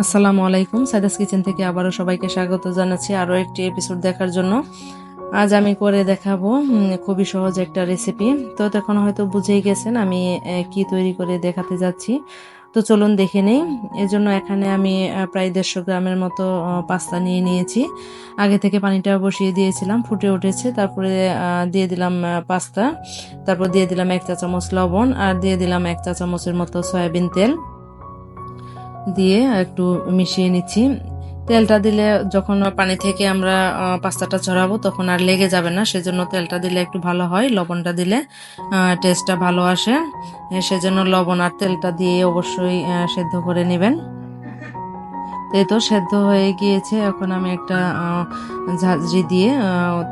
আসসালামু আলাইকুম। সাইদাস কিচেন থেকে আবারও সবাইকে স্বাগত জানাচ্ছি আরও একটি এপিসোড দেখার জন্য। আজ আমি করে দেখাবো খুবই সহজ একটা রেসিপি। তো তখন হয়তো বুঝেই গেছেন আমি কি তৈরি করে দেখাতে যাচ্ছি। তো চলুন দেখে নেই। এজন্য এখানে আমি প্রায় 150 গ্রামের মতো পাস্তা নিয়ে নিয়েছি। আগে থেকে পানিটা বসিয়ে দিয়েছিলাম, ফুটে উঠেছে। তারপরে দিয়ে দিলাম পাস্তা, তারপর দিয়ে দিলাম 1 চা চামচ লবণ, আর দিয়ে দিলাম 1 চা চামচের মতো সয়াবিন তেল দিয়ে একটু মিশিয়ে নিচ্ছি। তেলটা দিলে যখন পানি থেকে আমরা পাস্তাটা ছড়াবো তখন আর লেগে যাবে না, সেজন্য তেলটা দিলে একটু ভালো হয়। লবণটা দিলে টেস্টটা ভালো আসে, সেজন্য লবণ আর তেলটা দিয়ে অবশ্যই সেদ্ধ করে নেবেন। এই তো সেদ্ধ হয়ে গিয়েছে। এখন আমি একটা ঝাঁঝরি দিয়ে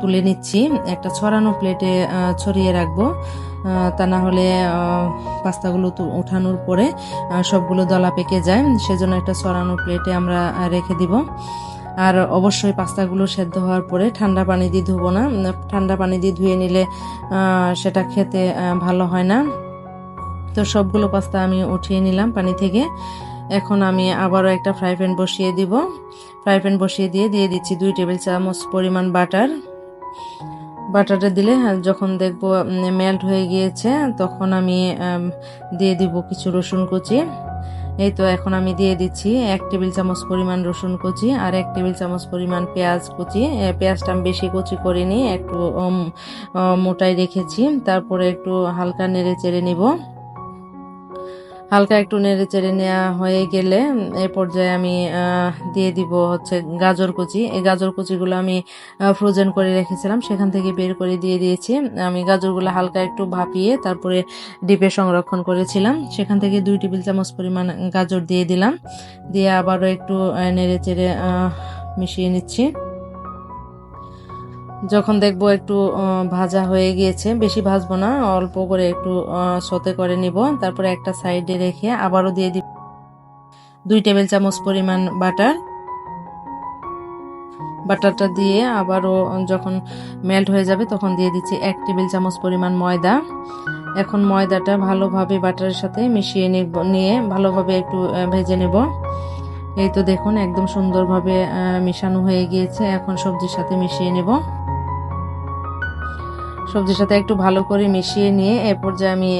তুলে নিচ্ছি। একটা ছড়ানো প্লেটে ছড়িয়ে রাখবো, তা না হলে পাস্তাগুলো ওঠানোর পরে সবগুলো দলা পেকে যায়। সেজন্য একটা ছড়ানো প্লেটে আমরা রেখে দিব। আর অবশ্যই পাস্তাগুলো সেদ্ধ হওয়ার পরে ঠান্ডা পানি দিয়ে ধুবো না। ঠান্ডা পানি দিয়ে ধুয়ে নিলে সেটা খেতে ভালো হয় না। তো সবগুলো পাস্তা আমি উঠিয়ে নিলাম পানি থেকে। এখন আমি আবারও একটা ফ্রাই প্যান বসিয়ে দিব। ফ্রাই প্যান বসিয়ে দিয়ে দিচ্ছি 2 টেবিল চামচ পরিমাণ বাটার। বাটারটা দিলে যখন দেখব মেল্ট হয়ে গিয়েছে তখন আমি দিয়ে দিব কিছু রসুন কুচি। এই তো এখন আমি দিয়ে দিচ্ছি 1 টেবিল চামচ পরিমাণ রসুন কুচি আর 1 টেবিল চামচ পরিমাণ পেঁয়াজ কুচি। পেঁয়াজটা আমি বেশি কুচি করিনি, একটু মোটাই রেখেছি। তারপরে একটু হালকা নেড়ে চেড়ে নিব। হালকা একটু নেড়ে চেড়ে নেওয়া হয়ে গেলে এই পর্যায়ে আমি দিয়ে দিব হচ্ছে গাজর কুচি। এই গাজর কুচিগুলো আমি ফ্রোজেন করে রেখেছিলাম, সেখান থেকে বের করে দিয়ে দিয়েছি। আমি গাজরগুলো হালকা একটু ভাপিয়ে তারপরে ডিপে সংরক্ষণ করেছিলাম। সেখান থেকে 2 টেবিল চামচ পরিমাণ গাজর দিয়ে দিলাম। দিয়ে আবারও একটু নেড়ে চেড়ে মিশিয়ে নিচ্ছি। যখন দেখবো একটু ভাজা হয়ে গিয়েছে, বেশি ভাজবো না, অল্প করে একটু সতে করে নিব। তারপরে একটা সাইডে রেখে আবারও দিয়ে দিব 2 টেবিল চামচ পরিমাণ বাটার। বাটারটা দিয়ে আবারও যখন মেল্ট হয়ে যাবে তখন দিয়ে দিচ্ছি 1 টেবিল চামচ পরিমাণ ময়দা। এখন ময়দাটা ভালোভাবে বাটারের সাথে মিশিয়ে নিয়ে ভালোভাবে একটু ভেজে নেব। এই তো দেখুন একদম সুন্দরভাবে মিশানো হয়ে গিয়েছে। এখন সবজির সাথে মিশিয়ে নেব। সবজির সাথে একটু ভালো করে মিশিয়ে নিয়ে এ পর্যায়ে আমি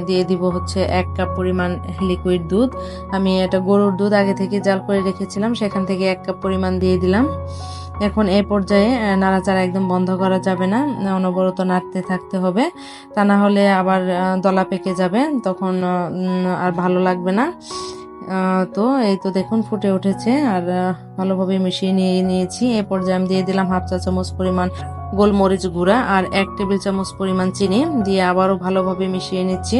দিয়ে দিব হচ্ছে 1 কাপ পরিমাণ লিকুইড দুধ। আমি এটা গরুর দুধ আগে থেকে জাল করে রেখেছিলাম, সেখান থেকে 1 কাপ পরিমাণ দিয়ে দিলাম। এখন এই পর্যায়ে নাড়াচাড়া একদম বন্ধ করা যাবে না, অনবরত নাড়তে থাকতে হবে, তা না হলে আবার দলা পেকে যাবে, তখন আর ভালো লাগবে না। তো এই তো দেখুন ফুটে উঠেছে আর ভালোভাবে মিশিয়ে নিয়েছি। এ পর্যায়ে আমি দিয়ে দিলাম 1/2 চা চামচ পরিমাণ গোলমরিচ গুঁড়া আর 1 টেবিল চামচ পরিমাণ চিনি দিয়ে আবারও ভালোভাবে মিশিয়ে নিচ্ছি।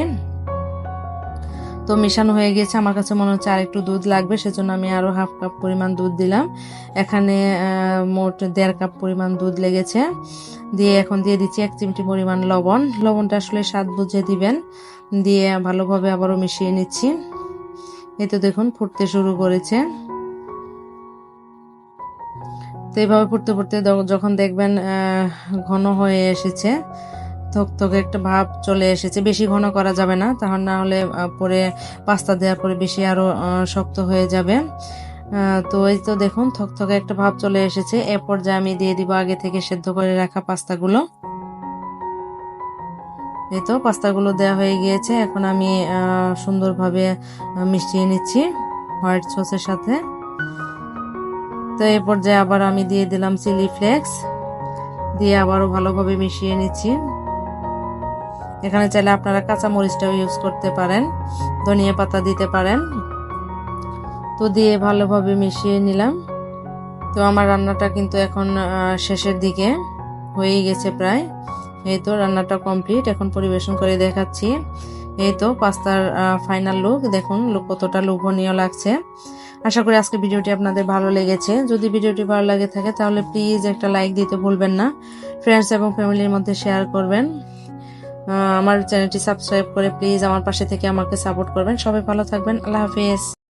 তো মেশানো হয়ে গেছে। আমার কাছে মনে হচ্ছে আর একটু দুধ লাগবে, সেজন্য আমি আরো 1/2 কাপ পরিমাণ দুধ দিলাম। এখানে মোট 1.5 কাপ পরিমাণ দুধ লেগেছে। দিয়ে এখন দিয়ে দিচ্ছি 1 চিমটি পরিমাণ লবণ। লবণটা আসলে স্বাদ বুঝে দিবেন। দিয়ে ভালোভাবে আবারও মিশিয়ে নিচ্ছি। এই তো দেখুন ফুটতে শুরু করেছে। তো এইভাবে ফুটতে ফুটতে যখন দেখবেন ঘন হয়ে এসেছে, থকথকে একটা ভাব চলে এসেছে, বেশি ঘন করা যাবে না, তাহলে না হলে পরে পাস্তা দেওয়ার পরে বেশি আরো শক্ত হয়ে যাবে। তো এই তো দেখুন থকথকে একটা ভাব চলে এসেছে। এ পর্যায়ে আমি দিয়ে দিব আগে থেকে সেদ্ধ করে রাখা পাস্তাগুলো। এই তো পাস্তাগুলো দেওয়া হয়ে গিয়েছে। এখন আমি সুন্দরভাবে মিশিয়ে নিচ্ছি হোয়াইট সসের সাথে। তো এই পর্যায়ে আবার আমি দিয়ে দিলাম চিলি ফ্লেক্স, দিয়ে আবারও ভালোভাবে মিশিয়ে নিচ্ছি। এখানে চাইলে আপনারা কাঁচা মরিচটাও ইউজ করতে পারেন, ধনিয়া পাতা দিতে পারেন। তো দিয়ে ভালোভাবে মিশিয়ে নিলাম। তো আমার রান্নাটা কিন্তু এখন শেষের দিকে হয়ে গেছে প্রায়। এই তো রান্নাটা কমপ্লিট। এখন পরিবেশন করে দেখাচ্ছি। এই তো পাস্তার ফাইনাল লুক দেখুন, কতটা লোভনীয় লাগছে। আশা করি আজকে ভিডিওটি আপনাদের ভালো লেগেছে। যদি ভিডিওটি ভালো লাগে থাকে তাহলে প্লিজ একটা লাইক দিতে ভুলবেন না। ফ্রেন্ডস এবং ফ্যামিলির মধ্যে শেয়ার করবেন। আমার চ্যানেলটি সাবস্ক্রাইব করে প্লিজ আমার পাশে থেকে আমাকে সাপোর্ট করবেন। সবাই ভালো থাকবেন। আল্লাহ হাফেজ।